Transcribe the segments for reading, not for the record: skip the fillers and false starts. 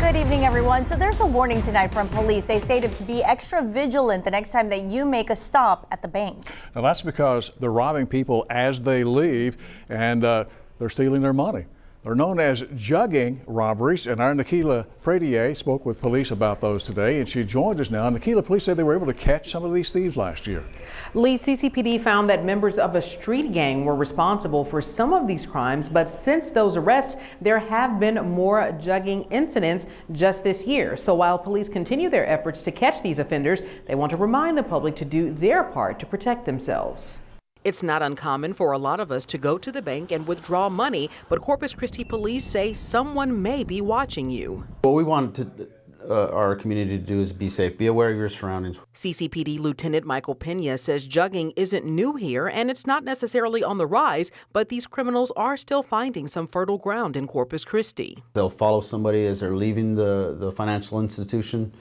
Good evening, everyone. So there's a warning tonight from police. They say to be extra vigilant the next time that you make a stop at the bank. Now that's because they're robbing people as they leave, and they're stealing their money. They're known as jugging robberies, and our Nikila Pradier spoke with police about those today, and she joined us now. Nikila, police said they were able to catch some of these thieves last year. Lee, CCPD found that members of a street gang were responsible for some of these crimes, but since those arrests, there have been more jugging incidents just this year. So while police continue their efforts to catch these offenders, they want to remind the public to do their part to protect themselves. It's not uncommon for a lot of us to go to the bank and withdraw money, but Corpus Christi police say someone may be watching you. What we want our community to do is be safe, be aware of your surroundings. CCPD Lieutenant Michael Pena says jugging isn't new here and it's not necessarily on the rise, but these criminals are still finding some fertile ground in Corpus Christi. They'll follow somebody as they're leaving the financial institution.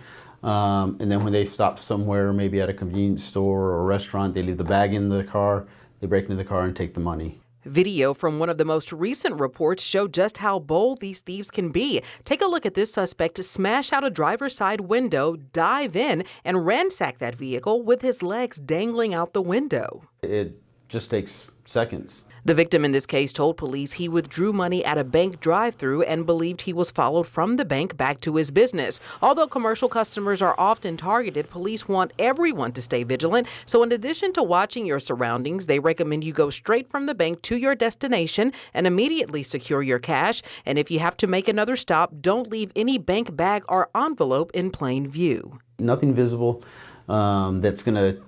And then when they stop somewhere, maybe at a convenience store or a restaurant, they leave the bag in the car, they break into the car and take the money. Video from one of the most recent reports show just how bold these thieves can be. Take a look at this suspect smash out a driver's side window, dive in, and ransack that vehicle with his legs dangling out the window. It just takes seconds. The victim in this case told police he withdrew money at a bank drive-through and believed he was followed from the bank back to his business. Although commercial customers are often targeted, police want everyone to stay vigilant. So in addition to watching your surroundings, they recommend you go straight from the bank to your destination and immediately secure your cash. And if you have to make another stop, don't leave any bank bag or envelope in plain view. Nothing visible that's going to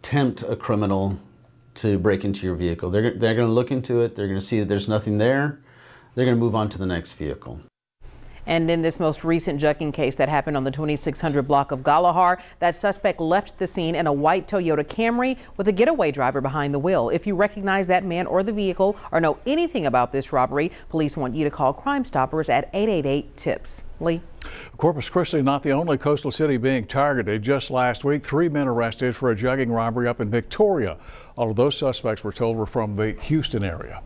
tempt a criminal to break into your vehicle. They're going to look into it. They're going to see that there's nothing there. They're going to move on to the next vehicle. And in this most recent jugging case that happened on the 2600 block of Galahar, that suspect left the scene in a white Toyota Camry with a getaway driver behind the wheel. If you recognize that man or the vehicle or know anything about this robbery, police want you to call Crime Stoppers at 888-TIPS. Lee? Corpus Christi not the only coastal city being targeted. Just last week, 3 men arrested for a jugging robbery up in Victoria. All of those suspects, we're told, were from the Houston area.